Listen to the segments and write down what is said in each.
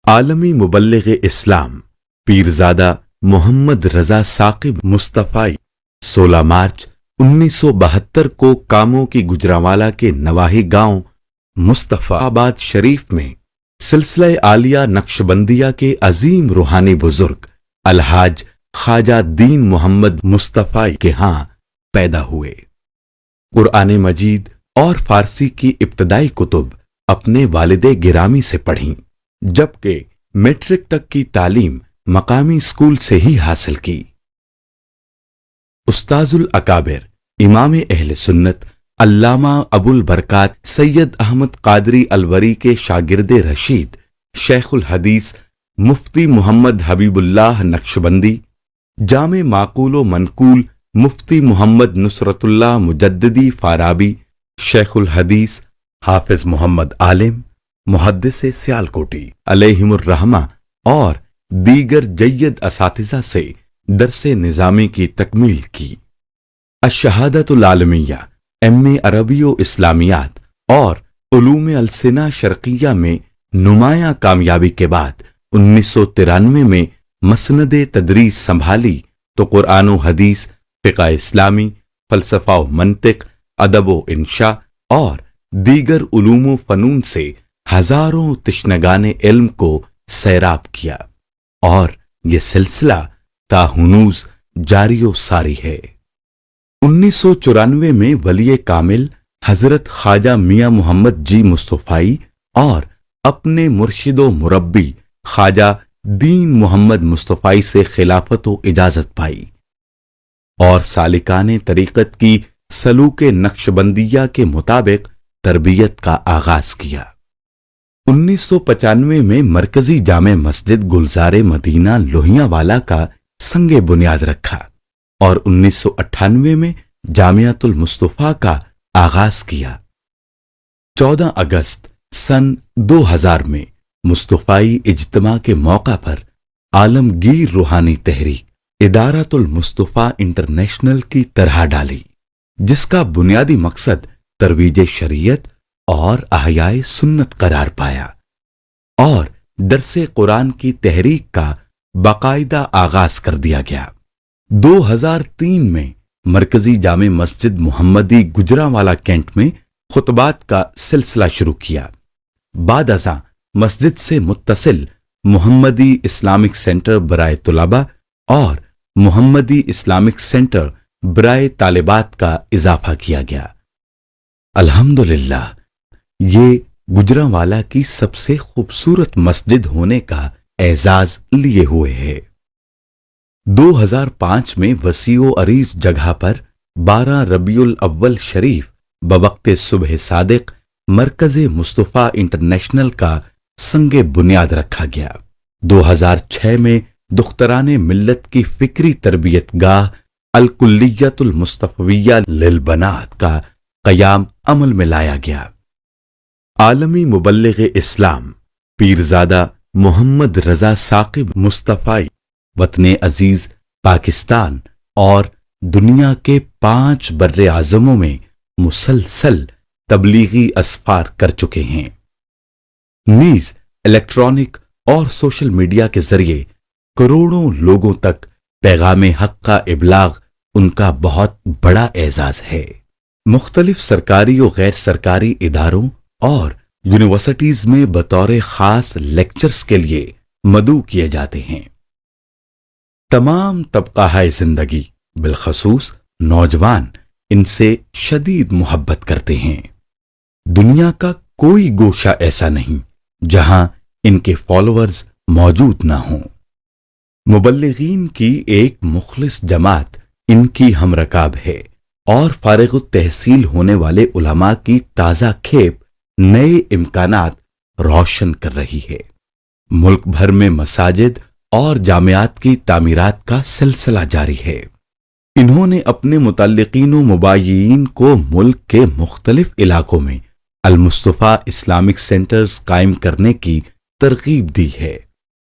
عالمی مبلغ اسلام پیرزادہ محمد رضا ثاقب مصطفی 16 مارچ 1972 کو کاموں کی گجرانوالہ کے نواحی گاؤں مصطفی آباد شریف میں سلسلہ عالیہ نقشبندیہ کے عظیم روحانی بزرگ الحاج خواجہ دین محمد مصطفی کے ہاں پیدا ہوئے۔ قرآن مجید اور فارسی کی ابتدائی کتب اپنے والد گرامی سے پڑھیں، جبکہ میٹرک تک کی تعلیم مقامی اسکول سے ہی حاصل کی۔ استاذ الاکابر امام اہل سنت علامہ ابو البرکات سید احمد قادری الوری کے شاگرد رشید شیخ الحدیث مفتی محمد حبیب اللہ نقشبندی، جامع معقول و منقول مفتی محمد نصرت اللہ مجددی فارابی، شیخ الحدیث حافظ محمد عالم محدث سیالکوٹی علیہم الرحمہ اور دیگر جید اساتذہ سے درس نظامی کی تکمیل کی۔ الشہادۃ العالمیہ ایم اے عربی و اسلامیات اور علوم السنہ شرقیہ میں نمایاں کامیابی کے بعد 1993 میں مسند تدریس سنبھالی تو قرآن و حدیث، فقہ اسلامی، فلسفہ و منطق، ادب و انشاء اور دیگر علوم و فنون سے ہزاروں تشنگان علم کو سیراب کیا، اور یہ سلسلہ تا ہنوز جاری و ساری ہے۔ 1994 میں ولی کامل حضرت خواجہ میاں محمد جی مصطفی اور اپنے مرشد و مربی خواجہ دین محمد مصطفی سے خلافت و اجازت پائی اور سالکان طریقت کی سلوک نقشبندیہ کے مطابق تربیت کا آغاز کیا۔ 1995 میں مرکزی جامع مسجد گلزار مدینہ لوہیاں والا کا سنگ بنیاد رکھا اور 1998 میں جامعۃ المصطفیٰ کا آغاز کیا۔ 14 اگست سن 2000 میں مصطفی اجتماع کے موقع پر عالمگیر روحانی تحریک ادارۃ المصطفیٰ انٹرنیشنل کی طرح ڈالی، جس کا بنیادی مقصد ترویج شریعت اور احیاء سنت قرار پایا، اور درس قرآن کی تحریک کا باقاعدہ آغاز کر دیا گیا۔ 2003 میں مرکزی جامع مسجد محمدی گجرانوالہ کینٹ میں خطبات کا سلسلہ شروع کیا۔ بعد ازاں مسجد سے متصل محمدی اسلامک سینٹر برائے طلباء اور محمدی اسلامک سینٹر برائے طالبات کا اضافہ کیا گیا۔ الحمدللہ یہ گجرانوالہ کی سب سے خوبصورت مسجد ہونے کا اعزاز لیے ہوئے ہے۔ 2005 میں وسیع و عریض جگہ پر 12 ربیع الاول شریف بوقت صبح صادق مرکز مصطفیٰ انٹرنیشنل کا سنگ بنیاد رکھا گیا۔ 2006 میں دختران ملت کی فکری تربیت گاہ الکلیۃ المصطفیہ للبنات کا قیام عمل میں لایا گیا۔ عالمی مبلغ اسلام پیرزادہ محمد رضا ثاقب مصطفی وطن عزیز پاکستان اور دنیا کے 5 بر اعظموں میں مسلسل تبلیغی اسفار کر چکے ہیں، نیز الیکٹرانک اور سوشل میڈیا کے ذریعے کروڑوں لوگوں تک پیغام حق کا ابلاغ ان کا بہت بڑا اعزاز ہے۔ مختلف سرکاری و غیر سرکاری اداروں اور یونیورسٹیز میں بطور خاص لیکچرز کے لیے مدعو کیے جاتے ہیں۔ تمام طبقہ زندگی بالخصوص نوجوان ان سے شدید محبت کرتے ہیں۔ دنیا کا کوئی گوشہ ایسا نہیں جہاں ان کے فالوورز موجود نہ ہوں۔ مبلغین کی ایک مخلص جماعت ان کی ہم رکاب ہے، اور فارغ التحصیل ہونے والے علماء کی تازہ کھیپ نئے امکانات روشن کر رہی ہے۔ ملک بھر میں مساجد اور جامعات کی تعمیرات کا سلسلہ جاری ہے۔ انہوں نے اپنے متعلقین و مبایعین کو ملک کے مختلف علاقوں میں المصطفیٰ اسلامک سینٹرز قائم کرنے کی ترغیب دی ہے۔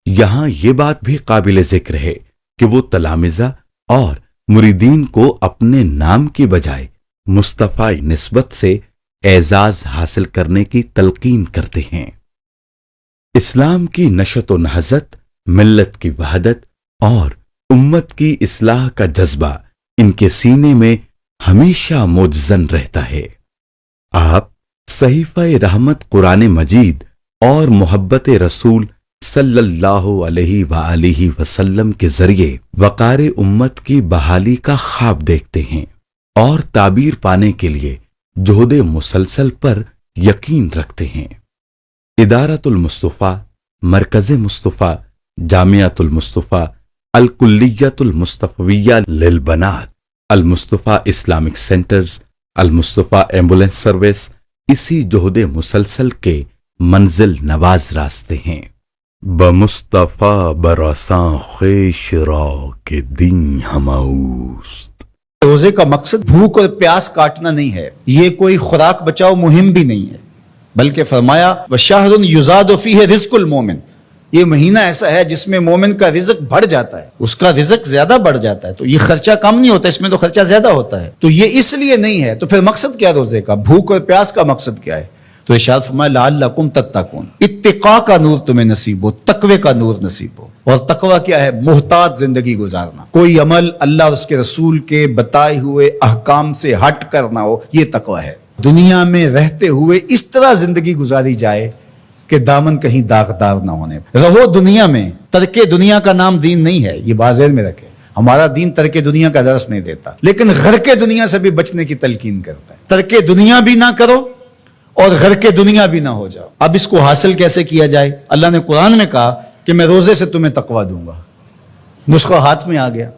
یہاں یہ بات بھی قابل ذکر ہے کہ وہ تلامذہ اور مریدین کو اپنے نام کی بجائے مصطفی نسبت سے اعزاز حاصل کرنے کی تلقین کرتے ہیں۔ اسلام کی نشت و نہضت، ملت کی وحدت اور امت کی اصلاح کا جذبہ ان کے سینے میں ہمیشہ موجزن رہتا ہے۔ آپ صحیفہ رحمت قرآن مجید اور محبت رسول صلی اللہ علیہ وآلہ وسلم کے ذریعے وقار امت کی بحالی کا خواب دیکھتے ہیں اور تعبیر پانے کے لیے جہد مسلسل پر یقین رکھتے ہیں۔ ادارۃ المصطفیٰ، مرکز مصطفیٰ، جامعۃ المصطفیٰ، الکلیۃ المصطفیہ للبنات، المصطفیٰ اسلامک سینٹرز، المصطفیٰ ایمبولینس سروس اسی جہد مسلسل کے منزل نواز راستے ہیں۔ بمصطفیٰ برساں خیش را کے دین ہماؤست۔ روزے کا مقصد بھوک اور پیاس کاٹنا نہیں ہے، یہ کوئی خوراک بچاؤ مہم بھی نہیں ہے، بلکہ فرمایا وَشَهْرٌ يُزَادُ فِيهِ رِزْقُ الْمُؤْمِنِ، یہ مہینہ ایسا ہے جس میں مومن کا رزق بڑھ جاتا ہے، اس کا رزق زیادہ بڑھ جاتا ہے، تو یہ خرچہ کم نہیں ہوتا، اس میں تو خرچہ زیادہ ہوتا ہے، تو یہ اس لیے نہیں ہے۔ تو پھر مقصد کیا روزے کا؟ بھوک اور پیاس کا مقصد کیا ہے؟ تو ارشاد فرمایا لعلکم تتقون، اتقاء کا نور تمہیں نصیب ہو، تقوی کا نور نصیب ہو۔ اور تقوی کیا ہے؟ محتاط زندگی گزارنا، کوئی عمل اللہ اور اس کے رسول کے بتائے ہوئے احکام سے ہٹ کر نہ ہو، یہ تقوی ہے۔ دنیا میں رہتے ہوئے اس طرح زندگی گزاری جائے کہ دامن کہیں داغدار نہ ہونے۔ رہو دنیا میں، ترک دنیا کا نام دین نہیں ہے، یہ بازیر میں رکھے۔ ہمارا دین ترک دنیا کا درس نہیں دیتا، لیکن غرق دنیا سے بھی بچنے کی تلقین کرتا ہے۔ ترک دنیا بھی نہ کرو اور غرق دنیا بھی نہ ہو جاؤ۔ اب اس کو حاصل کیسے کیا جائے؟ اللہ نے قرآن میں کہا کہ میں روزے سے تمہیں تقوی دوں گا، نسخہ ہاتھ میں آ گیا۔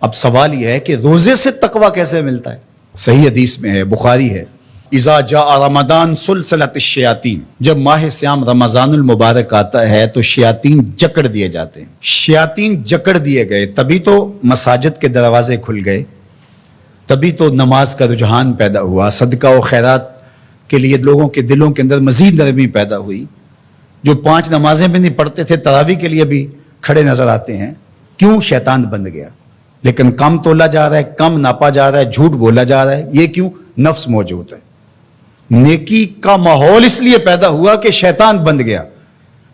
اب سوال یہ ہے کہ روزے سے تقوی کیسے ملتا ہے؟ صحیح حدیث میں ہے، بخاری ہے، اذا جاء رمضان سلسلت الشیاطین، جب ماہ سیام رمضان المبارک آتا ہے تو شیاطین جکڑ دیے جاتے ہیں۔ شیاطین جکڑ دیے گئے، تبھی تو مساجد کے دروازے کھل گئے، تبھی تو نماز کا رجحان پیدا ہوا، صدقہ و خیرات کے لیے لوگوں کے دلوں کے اندر مزید نرمی پیدا ہوئی۔ جو 5 نمازیں بھی نہیں پڑھتے تھے تراویح کے لیے بھی کھڑے نظر آتے ہیں۔ کیوں؟ شیطان بند گیا، لیکن کم تولا جا رہا ہے، کم ناپا جا رہا ہے، جھوٹ بولا جا رہا ہے۔ یہ کیوں؟ نفس موجود ہے۔ نیکی کا ماحول اس لیے پیدا ہوا کہ شیطان بند گیا،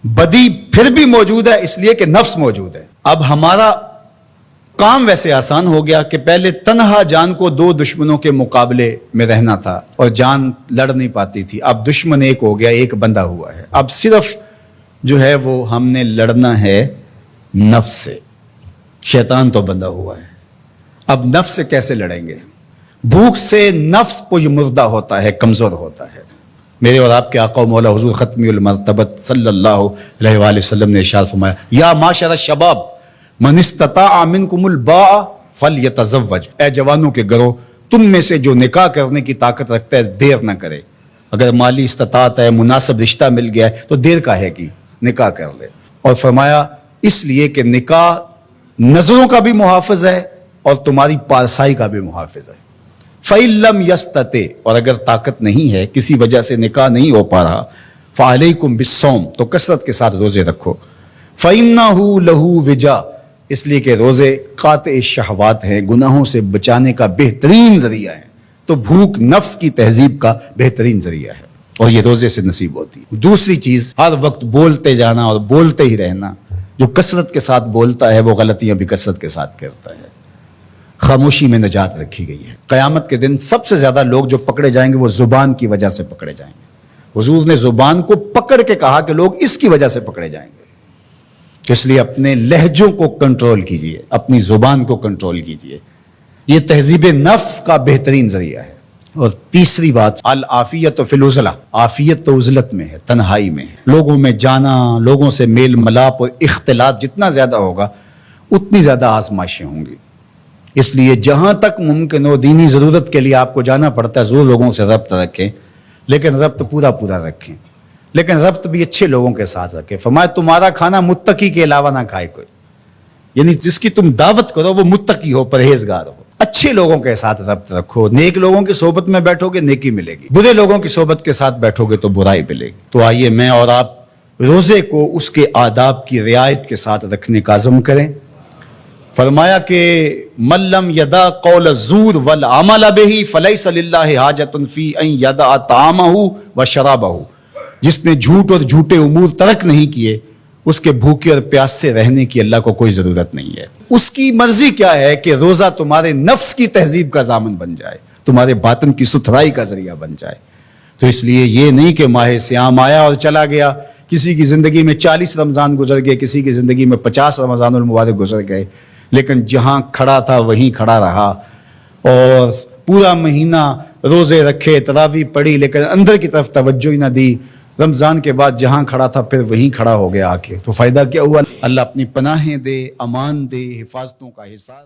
بدی پھر بھی موجود ہے اس لیے کہ نفس موجود ہے۔ اب ہمارا کام ویسے آسان ہو گیا کہ پہلے تنہا جان کو 2 دشمنوں کے مقابلے میں رہنا تھا اور جان لڑ نہیں پاتی تھی، اب دشمن ایک ہو گیا، ایک بندہ ہوا ہے۔ اب صرف جو ہے وہ ہم نے لڑنا ہے نفس سے، شیطان تو بندہ ہوا ہے۔ اب نفس سے کیسے لڑیں گے؟ بھوک سے نفس پج مردہ ہوتا ہے، کمزور ہوتا ہے۔ میرے اور آپ کے آقا و مولا حضور ختمی المرتبت صلی اللہ علیہ وآلہ وسلم نے ارشاد فرمایا یا معاشر الشباب من استطاع منکم الباء فلیتزوج، اے جوانوں کے گروہ، تم میں سے جو نکاح کرنے کی طاقت رکھتا ہے دیر نہ کرے۔ اگر مالی استطاعت ہے، مناسب رشتہ مل گیا ہے تو دیر کاہے کی، نکاح کر لے۔ اور فرمایا اس لیے کہ نکاح نظروں کا بھی محافظ ہے اور تمہاری پارسائی کا بھی محافظ ہے۔ فَإِن لَمْ يَسْتَطِعْ، اور اگر طاقت نہیں ہے، کسی وجہ سے نکاح نہیں ہو پا رہا، فَعَلَيْكُمْ بِالصَّوْمِ، تو کثرت کے ساتھ روزے رکھو۔ فَإِنَّهُ لَهُ وِجَا، اس لیے کہ روزے قاطع الشہوات ہیں، گناہوں سے بچانے کا بہترین ذریعہ ہے۔ تو بھوک نفس کی تہذیب کا بہترین ذریعہ ہے اور یہ روزے سے نصیب ہوتی ہے۔ دوسری چیز، ہر وقت بولتے جانا اور بولتے ہی رہنا۔ جو کثرت کے ساتھ بولتا ہے وہ غلطیاں بھی کثرت کے ساتھ کرتا ہے۔ خاموشی میں نجات رکھی گئی ہے۔ قیامت کے دن سب سے زیادہ لوگ جو پکڑے جائیں گے وہ زبان کی وجہ سے پکڑے جائیں گے۔ حضور نے زبان کو پکڑ کے کہا کہ لوگ اس کی وجہ سے پکڑے جائیں گے، اس لیے اپنے لہجوں کو کنٹرول کیجئے، اپنی زبان کو کنٹرول کیجئے۔ یہ تہذیب نفس کا بہترین ذریعہ ہے۔ اور تیسری بات، العافیت فی العزلہ، عافیت تو عزلت میں ہے، تنہائی میں ہے۔ لوگوں میں جانا، لوگوں سے میل ملاپ اور اختلاط جتنا زیادہ ہوگا اتنی زیادہ آزمائشیں ہوں گی۔ اس لیے جہاں تک ممکن ہو دینی ضرورت کے لیے آپ کو جانا پڑتا ہے، ضرور لوگوں سے ربط رکھیں، لیکن ربط پورا رکھیں، لیکن ربط بھی اچھے لوگوں کے ساتھ رکھیں۔ فرمایا تمہارا کھانا متقی کے علاوہ نہ کھائے کوئی، یعنی جس کی تم دعوت کرو وہ متقی ہو، پرہیزگار ہو۔ اچھے لوگوں کے ساتھ ربط رکھو، نیک لوگوں کی صحبت میں بیٹھو گے نیکی ملے گی، برے لوگوں کی صحبت کے ساتھ بیٹھو گے تو برائی ملے گی۔ تو آئیے میں اور آپ روزے کو اس کے آداب کی رعایت کے ساتھ رکھنے کا عزم کریں۔ فرمایا کہ من لم یدع قول الزور والعمل به فلیس للہ حاجۃ فی ان یدع طعامہ وشرابہ، جس نے جھوٹ اور جھوٹے امور ترک نہیں کیے اس کے بھوکے اور پیاس سے رہنے کی اللہ کو کوئی ضرورت نہیں ہے. اس کی مرضی کیا ہے کہ روزہ تمہارے نفس کی تہذیب کا ضامن بن جائے, تمہارے باطن کی ستھرائی کا ذریعہ بن جائے. تو اس لیے یہ نہیں کہ ماہ سیام آیا اور چلا گیا, کسی کی زندگی میں 40 رمضان گزر گئے, کسی کی زندگی میں 50 رمضان المبارک گزر گئے, لیکن جہاں کھڑا تھا وہیں کھڑا رہا اور پورا مہینہ روزے رکھے, تراویح پڑھی, لیکن اندر کی طرف توجہ ہی نہ دی. رمضان کے بعد جہاں کھڑا تھا پھر وہیں کھڑا ہو گیا آ کے. تو فائدہ کیا ہوا؟ اللہ اپنی پناہیں دے, امان دے, حفاظتوں کا حصار